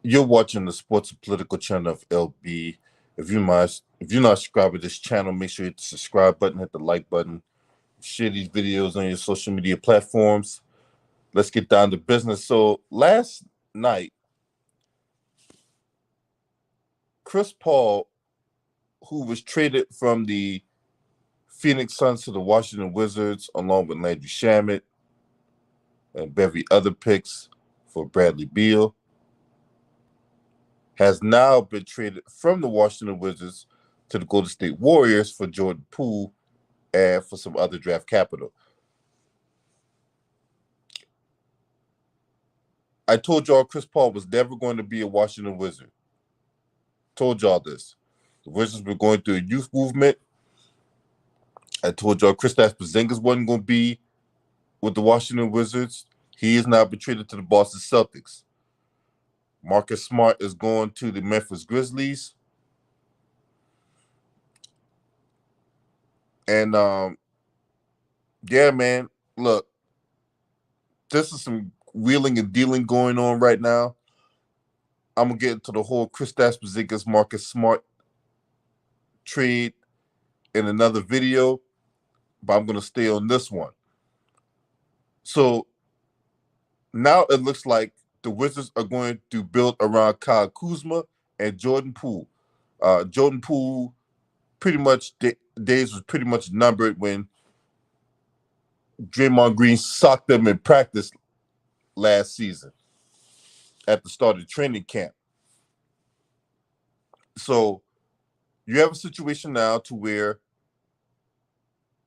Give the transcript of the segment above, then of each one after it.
You're watching the sports and political channel of LB. If you're not subscribed to this channel, make sure you hit the subscribe button, hit the like button, share these videos on your social media platforms. Let's get down to business. So last night, Chris Paul, who was traded from the Phoenix Suns to the Washington Wizards, along with Landry Shamet and Bevy other picks for Bradley Beal, has now been traded from the Washington Wizards to the Golden State Warriors for Jordan Poole and for some other draft capital. I told y'all Chris Paul was never going to be a Washington Wizard. Told y'all this. The Wizards were going through a youth movement. I told y'all Kristaps Porzingis wasn't going to be with the Washington Wizards. He is now been traded to the Boston Celtics. Marcus Smart is going to the Memphis Grizzlies. And yeah, man, look, this is some wheeling and dealing going on right now. I'm gonna get into the whole Kristaps Porzingis Marcus Smart trade in another video, but I'm gonna stay on this one. So now it looks like the Wizards are going to build around Kyle Kuzma and Jordan Poole. Jordan Poole pretty much days was pretty much numbered when Draymond Green socked them in practice last season at the start of training camp. So you have a situation now to where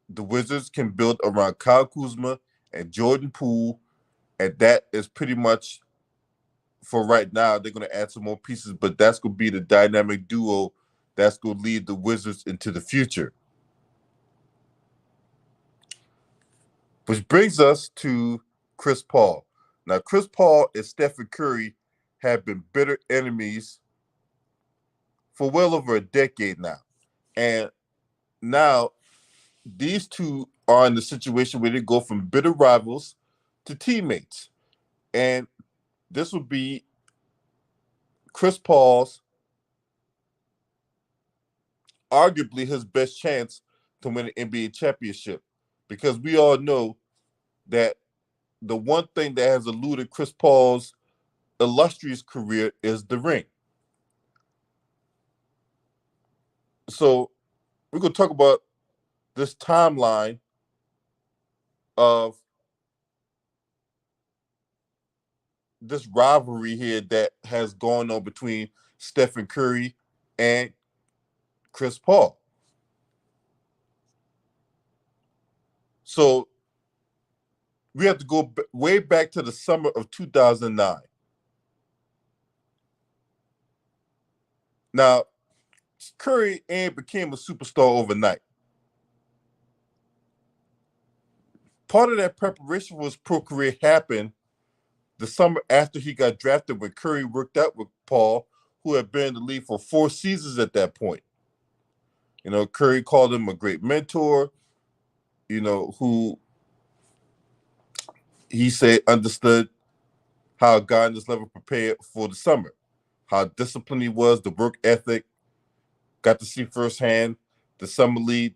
the Wizards can build around Kyle Kuzma and Jordan Poole, and that is pretty much for right now. They're going to add some more pieces, but that's going to be the dynamic duo that's going to lead the Wizards into the future. Which brings us to Chris Paul. Now, Chris Paul and Stephen Curry have been bitter enemies for well over a decade now. And now these two are in the situation where they go from bitter rivals to teammates. And this would be Chris Paul's arguably his best chance to win an NBA championship, because we all know that the one thing that has eluded Chris Paul's illustrious career is the ring. So we're going to talk about this timeline of this rivalry here that has gone on between Stephen Curry and Chris Paul. So we have to go way back to the summer of 2009. Now, Curry ain't became a superstar overnight. Part of that preparation for his pro career happened the summer after he got drafted, when Curry worked out with Paul, who had been in the league for 4 seasons at that point. You know, Curry called him a great mentor, you know, who he said understood how a guy in this level prepared for the summer, how disciplined he was, the work ethic. Got to see firsthand the summer league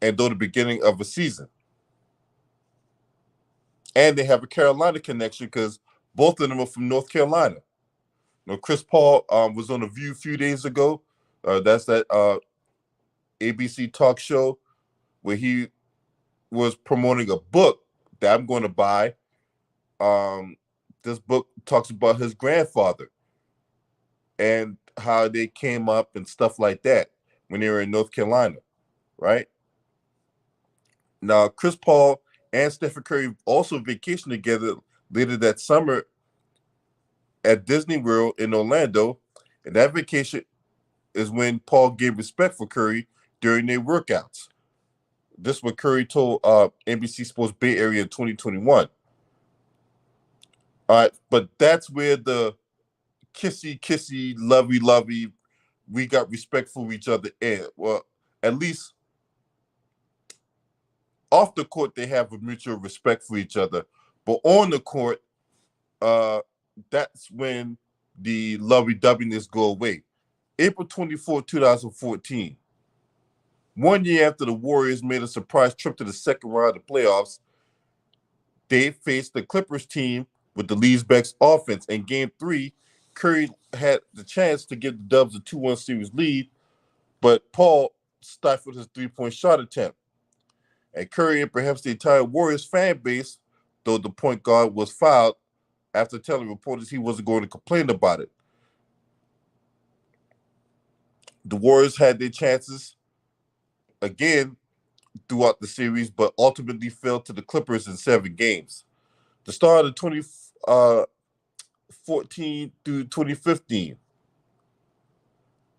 and though the beginning of a season. And they have a Carolina connection because both of them are from North Carolina. You know, Chris Paul was on The View a few days ago. That's that ABC talk show where he was promoting a book that I'm going to buy. This book talks about his grandfather and how they came up and stuff like that when they were in North Carolina, right? Now, Chris Paul and Stephen Curry also vacationed together later that summer at Disney World in Orlando, and that vacation is when Paul gave respect for Curry during their workouts. This is what Curry told NBC Sports Bay Area in 2021. All right, but that's where the kissy, lovey, we got respect for each other in. Well, at least off the court, they have a mutual respect for each other. But on the court, that's when the lovey-doveyness go away. April 24, 2014. 1 year after the Warriors made a surprise trip to the second round of the playoffs, they faced the Clippers team with the league's best offense. In Game 3, Curry had the chance to give the Dubs a 2-1 series lead, but Paul stifled his three-point shot attempt. And Curry and perhaps the entire Warriors fan base, though the point guard was fouled after telling reporters he wasn't going to complain about it. The Warriors had their chances again throughout the series, but ultimately fell to the Clippers in 7 games. The start of 2014 through 2015,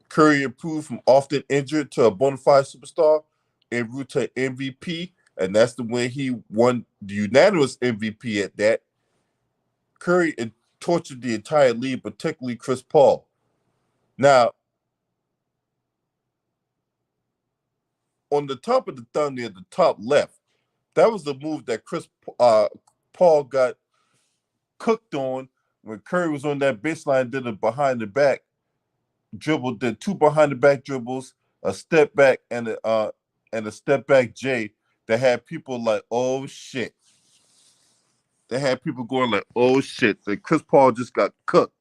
Curry improved from often injured to a bona fide superstar en route to MVP, and that's the when he won the unanimous MVP at that. Curry tortured the entire league, particularly Chris Paul. Now, on the top of the thumbnail, the top left, that was the move that Paul got cooked on when Curry was on that baseline, did a behind the back dribble, did 2 behind the back dribbles, a step back and a step back J that had people like, oh shit. They had people going like, oh shit, that Chris Paul just got cooked.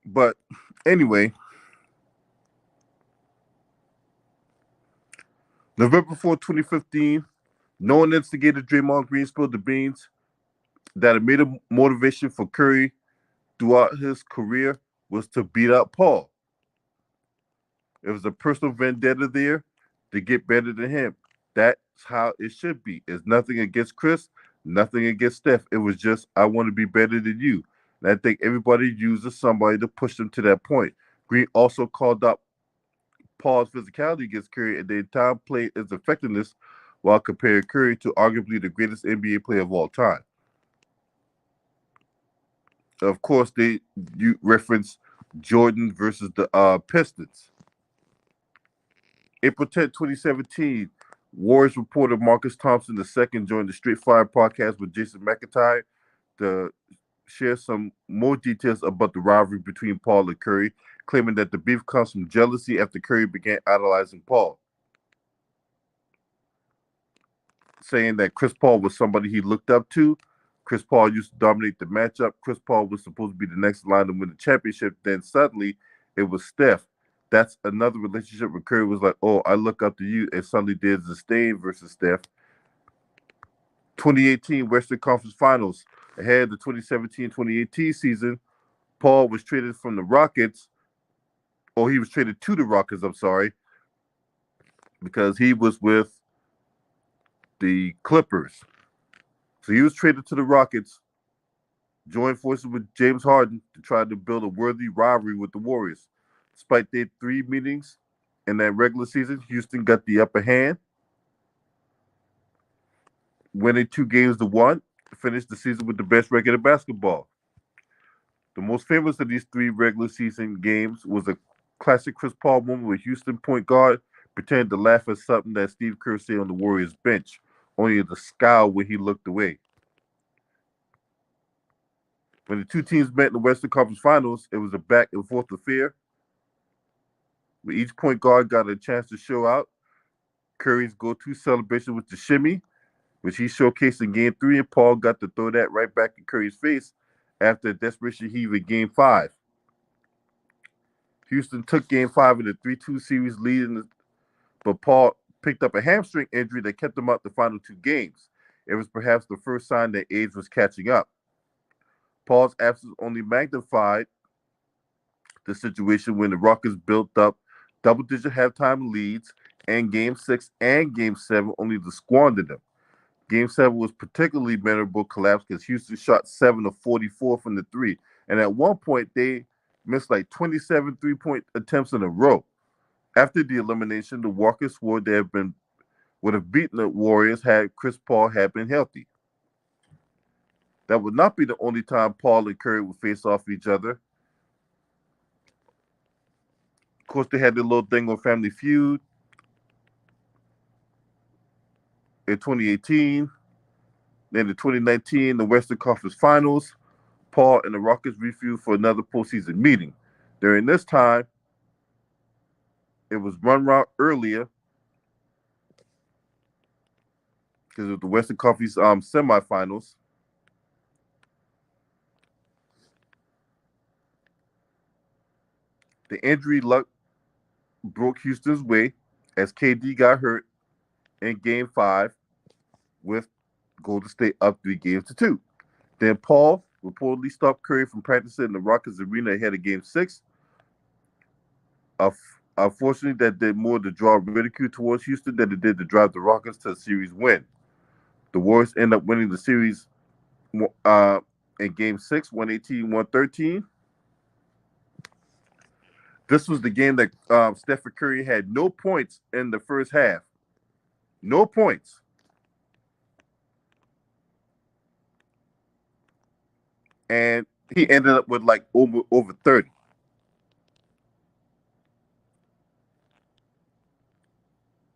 But anyway, November 4, 2015, no one instigated Draymond Green spilled the beans that a major motivation for Curry throughout his career was to beat up Paul. It was a personal vendetta there to get better than him. That's how it should be. It's nothing against Chris, nothing against Steph. It was just, I want to be better than you. And I think everybody uses somebody to push them to that point. Green also called up Paul's physicality against Curry and the entire play his effectiveness while comparing Curry to arguably the greatest NBA player of all time. Of course, you reference Jordan versus the Pistons. April 10, 2017, Warriors reporter Marcus Thompson II joined the Straight Fire podcast with Jason McIntyre to share some more details about the rivalry between Paul and Curry, claiming that the beef comes from jealousy after Curry began idolizing Paul. Saying that Chris Paul was somebody he looked up to. Chris Paul used to dominate the matchup. Chris Paul was supposed to be the next line to win the championship. Then suddenly it was Steph. That's another relationship where Curry was like, oh, I look up to you. And suddenly there's a stain versus Steph. 2018 Western Conference Finals. Ahead of the 2017-2018 season, Paul was traded from the Rockets. Or he was traded to the Rockets, I'm sorry. Because he was with the Clippers. So he was traded to the Rockets, joined forces with James Harden to try to build a worthy rivalry with the Warriors. Despite their 3 meetings in that regular season, Houston got the upper hand, winning 2-1, finished the season with the best record in basketball. The most famous of these 3 regular season games was a classic Chris Paul moment with Houston point guard pretending to laugh at something that Steve Kerr said on the Warriors bench, only to scowl when he looked away. When the 2 teams met in the Western Conference Finals, it was a back-and-forth affair, where each point guard got a chance to show out. Curry's go-to celebration was the shimmy, which he showcased in Game 3, and Paul got to throw that right back in Curry's face after a desperation heave in Game 5. Houston took Game 5 in a 3-2 series lead, but Paul picked up a hamstring injury that kept him out the final 2 games. It was perhaps the first sign that age was catching up. Paul's absence only magnified the situation when the Rockets built up double-digit halftime leads and Game 6 and Game 7 only to squander them. Game 7 was particularly memorable collapse because Houston shot 7 of 44 from the 3. And at one point, they missed like 27 3-point attempts in a row. After the elimination, the Walkers swore they would have beaten the Warriors had Chris Paul had been healthy. That would not be the only time Paul and Curry would face off each other. course, they had their little thing on Family Feud in 2018. Then in 2019, the Western Conference Finals, Paul and the Rockets refused for another postseason meeting. During this time, it was one round earlier because of the Western Conference semifinals. The injury luck broke Houston's way as KD got hurt in Game 5 with Golden State up 3-2. Then Paul reportedly stopped Curry from practicing in the Rockets arena ahead of Game 6. Unfortunately, that did more to draw ridicule towards Houston than it did to drive the Rockets to a series win. The Warriors end up winning the series in Game 6, 118-113. This was the game that Stephen Curry had no points in the first half. No points. And he ended up with like over 30.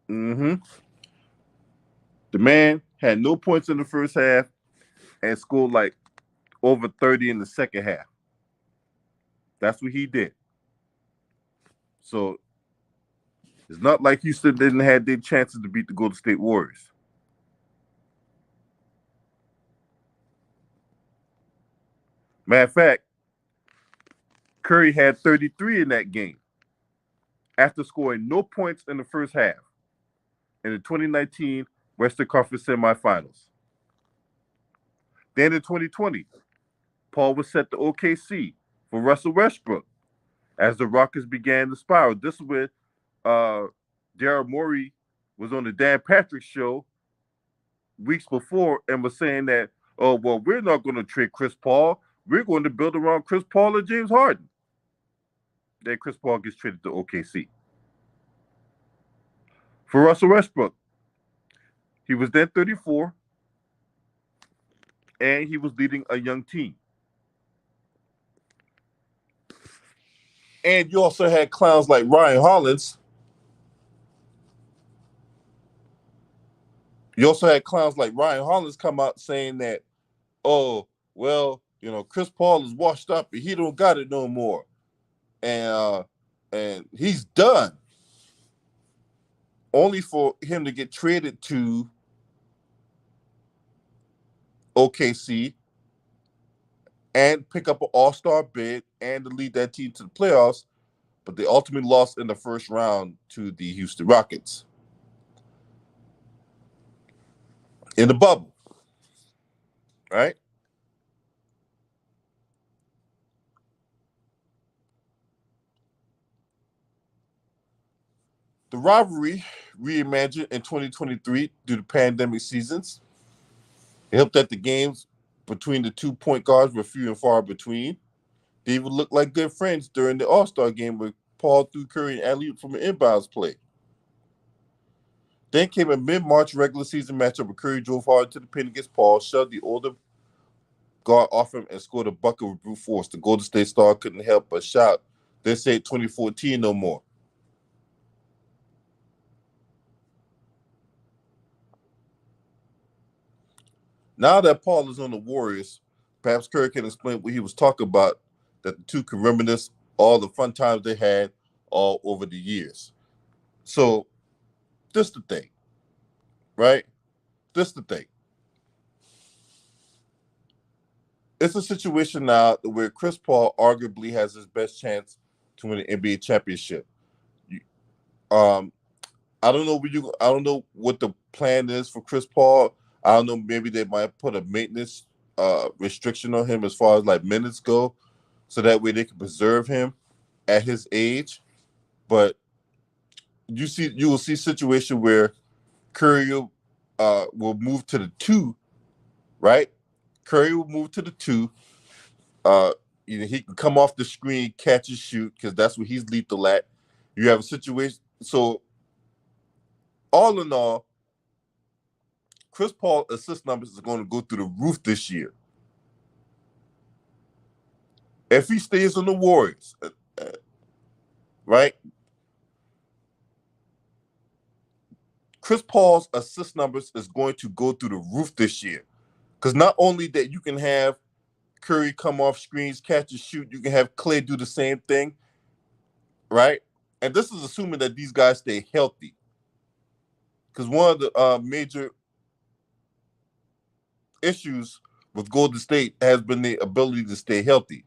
The man had no points in the first half and scored like over 30 in the second half. That's what he did. So it's not like Houston didn't have their chances to beat the Golden State Warriors. Matter of fact, Curry had 33 in that game after scoring no points in the first half in the 2019 Western Conference semifinals. Then in 2020, Paul was set to OKC for Russell Westbrook as the Rockets began to spiral. This is where Daryl Morey was on the Dan Patrick show weeks before and was saying that, oh, well, we're not going to trade Chris Paul. We're going to build around Chris Paul and James Harden. Then Chris Paul gets traded to OKC. For Russell Westbrook, he was then 34, and he was leading a young team. And you also had clowns like Ryan Hollins. You also had clowns like Ryan Hollins come out saying that, oh, well, Chris Paul is washed up and he don't got it no more. And he's done. Only for him to get traded to OKC and pick up an all-star bid and to lead that team to the playoffs, but they ultimately lost in the first round to the Houston Rockets. In the bubble, right? The rivalry reimagined in 2023 due to pandemic seasons. It helped that the games between the 2 point guards were few and far between. They even looked like good friends during the All-Star game where Paul threw Curry and alley-oop from an inbounds play. Then came a mid-March regular season matchup where Curry drove hard to the pin against Paul, shoved the older guard off him, and scored a bucket with brute force. The Golden State Star couldn't help but shout, "This ain't 2014 no more." Now that Paul is on the Warriors, perhaps Curry can explain what he was talking about, that the two can reminisce all the fun times they had all over the years. So, this the thing, right? This the thing. It's a situation now where Chris Paul arguably has his best chance to win an NBA championship. I don't know I don't know what the plan is for Chris Paul. I don't know. Maybe they might put a maintenance restriction on him as far as like minutes go, so that way they can preserve him at his age. But you will see a situation where Curry will move to the 2, right? Curry will move to the 2. He can come off the screen, catch and shoot because that's what he's lethal at. You have a situation. So all in all, Chris Paul assist numbers is going to go through the roof this year. If he stays on the Warriors, right? Chris Paul's assist numbers is going to go through the roof this year. Because not only that you can have Curry come off screens, catch and shoot, you can have Clay do the same thing, right? And this is assuming that these guys stay healthy. Because one of the major issues with Golden State has been the ability to stay healthy.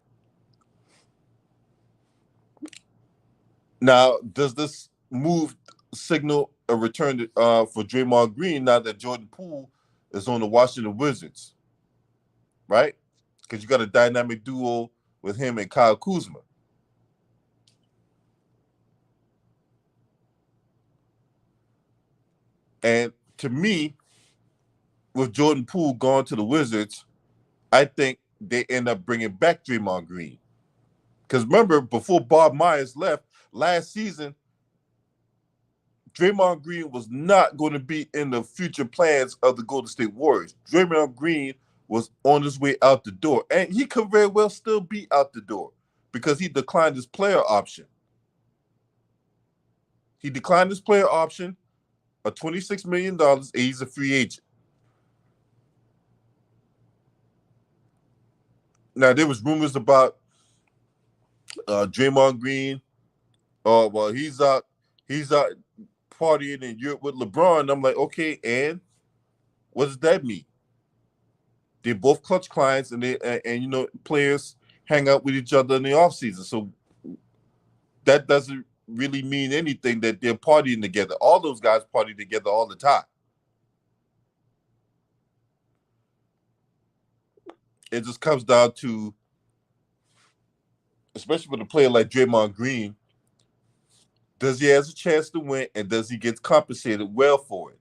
Now, does this move signal a return for Draymond Green now that Jordan Poole is on the Washington Wizards, right? Because you got a dynamic duo with him and Kyle Kuzma. And to me, with Jordan Poole going to the Wizards, I think they end up bringing back Draymond Green. Because remember, before Bob Myers left last season, Draymond Green was not going to be in the future plans of the Golden State Warriors. Draymond Green was on his way out the door. And he could very well still be out the door because he declined his player option. He declined his player option of $26 million, and he's a free agent. Now, there was rumors about Draymond Green. Oh, well, he's out partying in Europe with LeBron. I'm like, okay, and what does that mean? They're both clutch clients, and players hang out with each other in the offseason. So that doesn't really mean anything that they're partying together. All those guys party together all the time. It just comes down to, especially with a player like Draymond Green, does he has a chance to win, and does he get compensated well for it?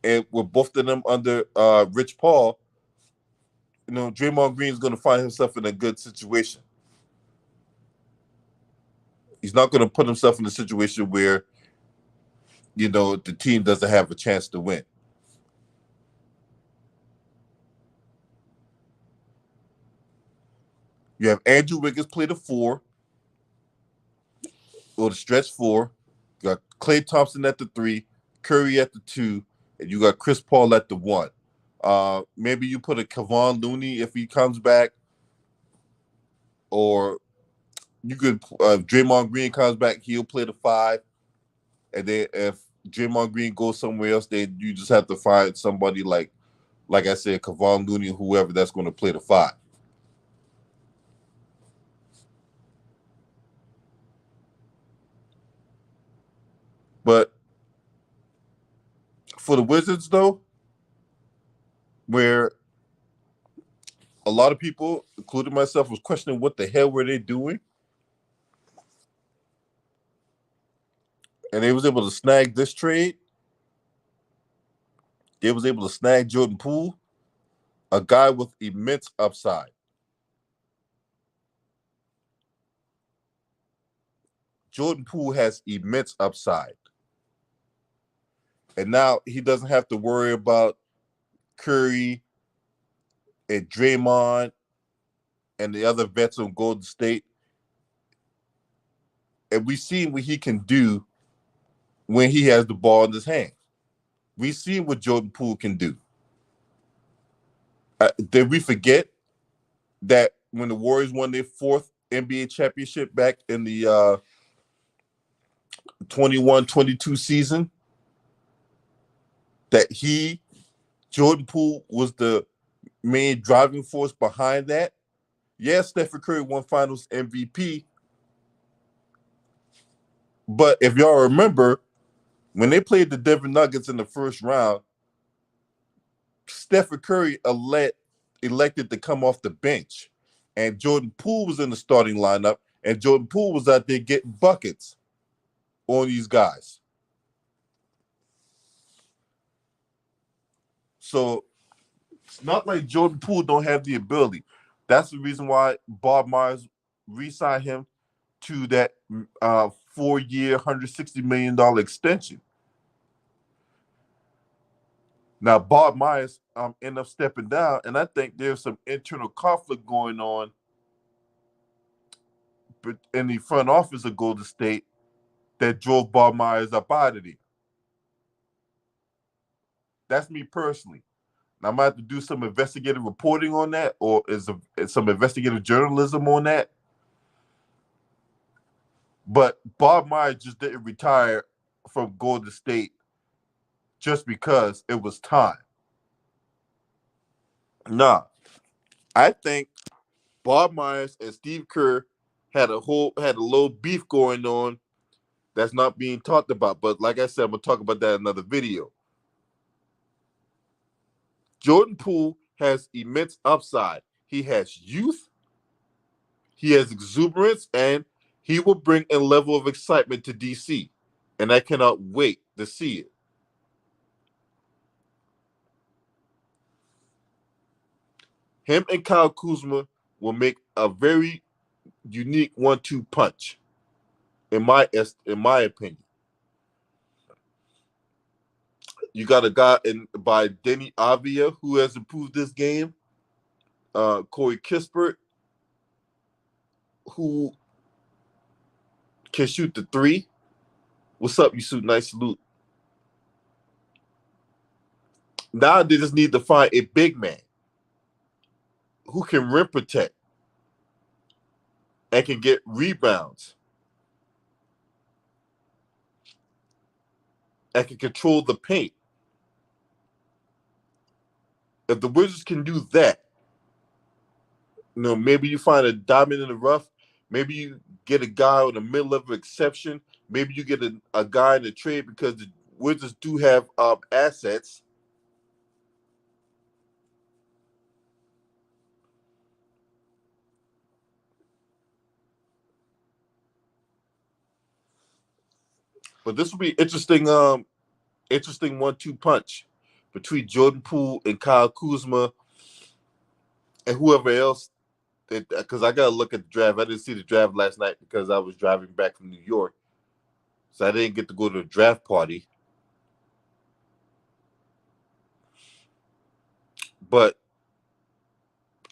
And with both of them under Rich Paul, Draymond Green is going to find himself in a good situation. He's not going to put himself in a situation where, the team doesn't have a chance to win. You have Andrew Wiggins play the 4, or the stretch 4. You got Klay Thompson at the 3, Curry at the 2, and you got Chris Paul at the 1. Maybe you put a Kevon Looney if he comes back, or you could Draymond Green comes back, he'll play the 5, and then if Draymond Green goes somewhere else, then you just have to find somebody like I said, Kevon Looney, whoever that's going to play the 5. But for the Wizards, though, where a lot of people, including myself, was questioning what the hell were they doing, and they was able to snag this trade. They was able to snag Jordan Poole, a guy with immense upside. Jordan Poole has immense upside. And now he doesn't have to worry about Curry and Draymond and the other vets on Golden State. And we've seen what he can do when he has the ball in his hand. We've seen what Jordan Poole can do. Did we forget that when the Warriors won their 4th NBA championship back in the 21-22 season, that Jordan Poole, was the main driving force behind that? Yes, Stephen Curry won Finals MVP, but if y'all remember, when they played the Denver Nuggets in the first round, Stephen Curry elected to come off the bench, and Jordan Poole was in the starting lineup, and Jordan Poole was out there getting buckets on these guys. So it's not like Jordan Poole don't have the ability. That's the reason why Bob Myers re-signed him to that 4-year, $160 million extension. Now, Bob Myers ended up stepping down, and I think there's some internal conflict going on in the front office of Golden State that drove Bob Myers up out of there. That's me personally. Now, I might have to do some investigative reporting on that, or some investigative journalism on that. But Bob Myers just didn't retire from Golden State just because it was time. Nah, I think Bob Myers and Steve Kerr had a little beef going on that's not being talked about. But like I said, I'm gonna talk about that in another video. Jordan Poole has immense upside. He has youth, he has exuberance, and he will bring a level of excitement to DC. And I cannot wait to see it. Him and Kyle Kuzma will make a very unique 1-2 punch, in my opinion. You got a guy by Denny Avia who has improved this game. Corey Kispert, who can shoot the three. What's up, you suit? Nice salute. Now they just need to find a big man who can rim protect and can get rebounds and can control the paint. If the Wizards can do that, maybe you find a diamond in the rough. Maybe you get a guy with a mid-level exception. Maybe you get a guy in the trade because the Wizards do have assets. But this will be interesting 1-2 punch between Jordan Poole and Kyle Kuzma and whoever else. Because I got to look at the draft. I didn't see the draft last night because I was driving back from New York. So I didn't get to go to the draft party. But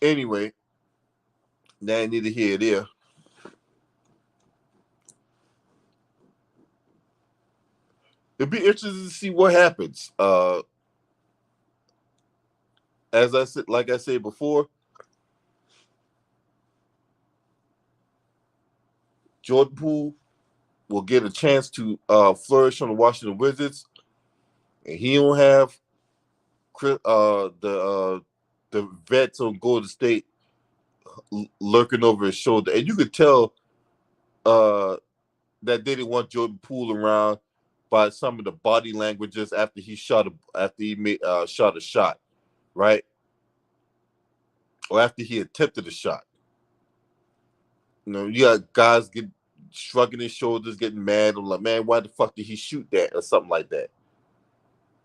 anyway, now neither here nor there. It'd be interesting to see what happens. As I said, like I said before, Jordan Poole will get a chance to flourish on the Washington Wizards, and he don't have the vets on Golden State lurking over his shoulder, and you could tell that they didn't want Jordan Poole around by some of the body languages after he shot a shot, right, or after he attempted a shot. You got guys shrugging his shoulders, getting mad. I'm like, man, why the fuck did he shoot that or something like that,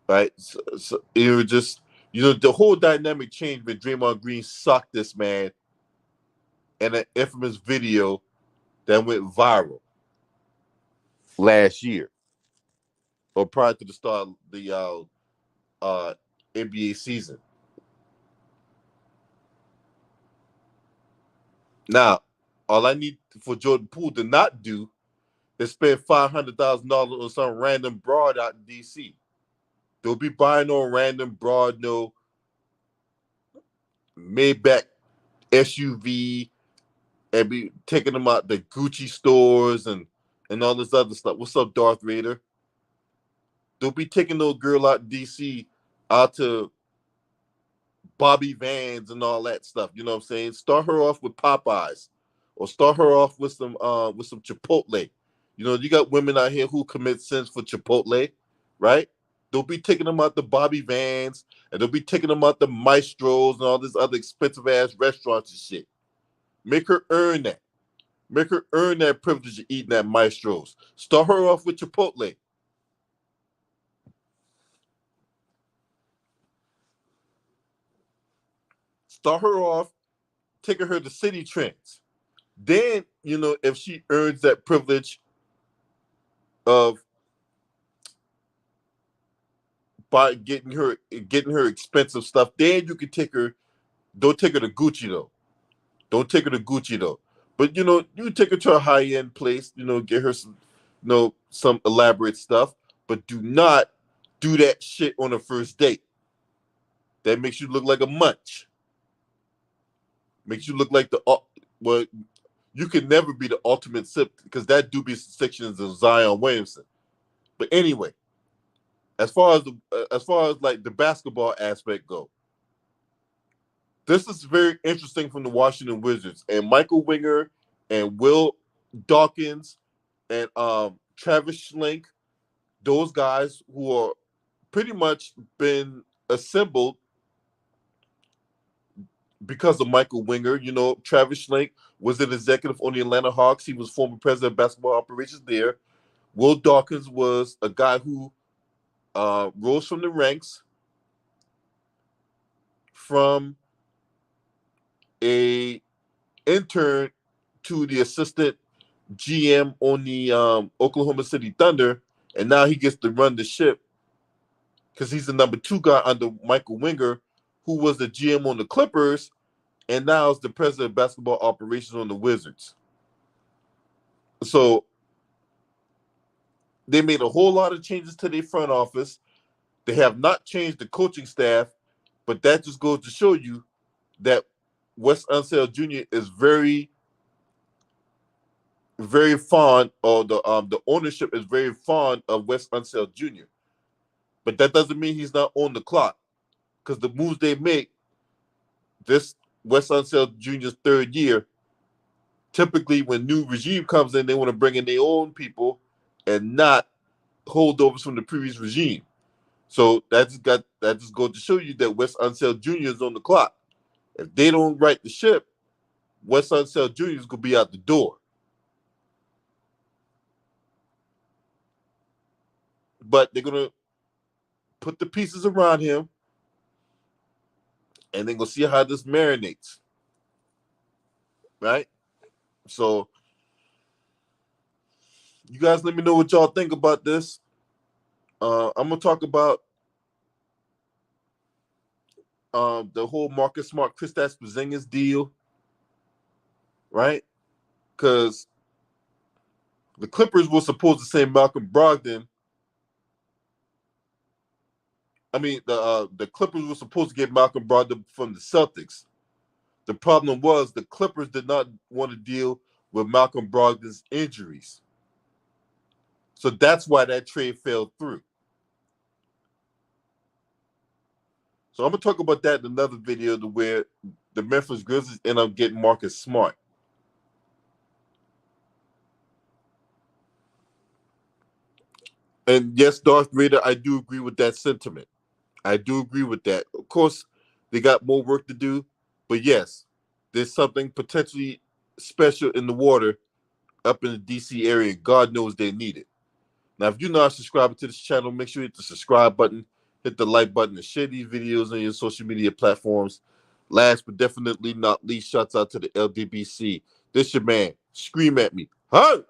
right? So it was just, the whole dynamic changed when Draymond Green sucked this man in an infamous video that went viral last year or prior to the start of the NBA season. Now, all I need for Jordan Poole to not do is spend $500,000 on some random broad out in DC. They'll be buying no random broad, no Maybach SUV, and be taking them out the Gucci stores and all this other stuff. What's up, Darth Vader? They'll be taking no girl out in DC out to Bobby Vans and all that stuff. You know what I'm saying? Start her off with Popeyes, or start her off with some Chipotle. You got women out here who commit sins for Chipotle, right? They'll be taking them out the Bobby Vans, and they'll be taking them out the Maestros and all this other expensive ass restaurants and shit. Make her earn that. Make her earn that privilege of eating at Maestros. Start her off with Chipotle. Start her off taking her to City Trends. Then, if she earns that privilege of by getting her expensive stuff, then you can take her. Don't take her to Gucci though. Don't take her to Gucci though. But you take her to a high end place. Get her some some elaborate stuff, but do not do that shit on a first date. That makes you look like a munch. Makes you look like well, you can never be the ultimate sip because that dubious sections of Zion Williamson. But anyway, as far as like the basketball aspect go, this is very interesting from the Washington Wizards and Michael Winger and Will Dawkins and Travis Schlenk, those guys who are pretty much been assembled because of Michael Winger. Travis Schlenk was an executive on the Atlanta Hawks. He was former president of basketball operations there. Will Dawkins was a guy who rose from the ranks from a intern to the assistant GM on the Oklahoma City Thunder, and now he gets to run the ship because he's the number 2 guy under Michael Winger, who was the GM on the Clippers, and now is the president of basketball operations on the Wizards. So they made a whole lot of changes to their front office. They have not changed the coaching staff, but that just goes to show you that Wes Unseld Jr. is very, very fond, or the ownership is very fond of Wes Unseld Jr. But that doesn't mean he's not on the clock, because the moves they make, this Wes Unseld Jr.'s 3rd year, typically when new regime comes in, they want to bring in their own people and not holdovers from the previous regime. So that just goes to show you that Wes Unseld Jr. is on the clock. If they don't right the ship, Wes Unseld Jr. is going to be out the door. But they're going to put the pieces around him, and they're going to see how this marinates. Right? So you guys let me know what y'all think about this. I'm going to talk about the whole Marcus Smart, Kristaps Porzingis deal, right? Because the Clippers were supposed to say Malcolm Brogdon. I mean, the Clippers were supposed to get Malcolm Brogdon from the Celtics. The problem was the Clippers did not want to deal with Malcolm Brogdon's injuries. So that's why that trade fell through. So I'm going to talk about that in another video, to where the Memphis Grizzlies end up getting Marcus Smart. And yes, Darth Vader, I do agree with that sentiment. I do agree with that. Of course, they got more work to do. But yes, there's something potentially special in the water up in the D.C. area. God knows they need it. Now, if you're not subscribing to this channel, make sure you hit the subscribe button, hit the like button, and share these videos on your social media platforms. Last but definitely not least, shouts out to the LDBC. This your man. Scream at me. Huh?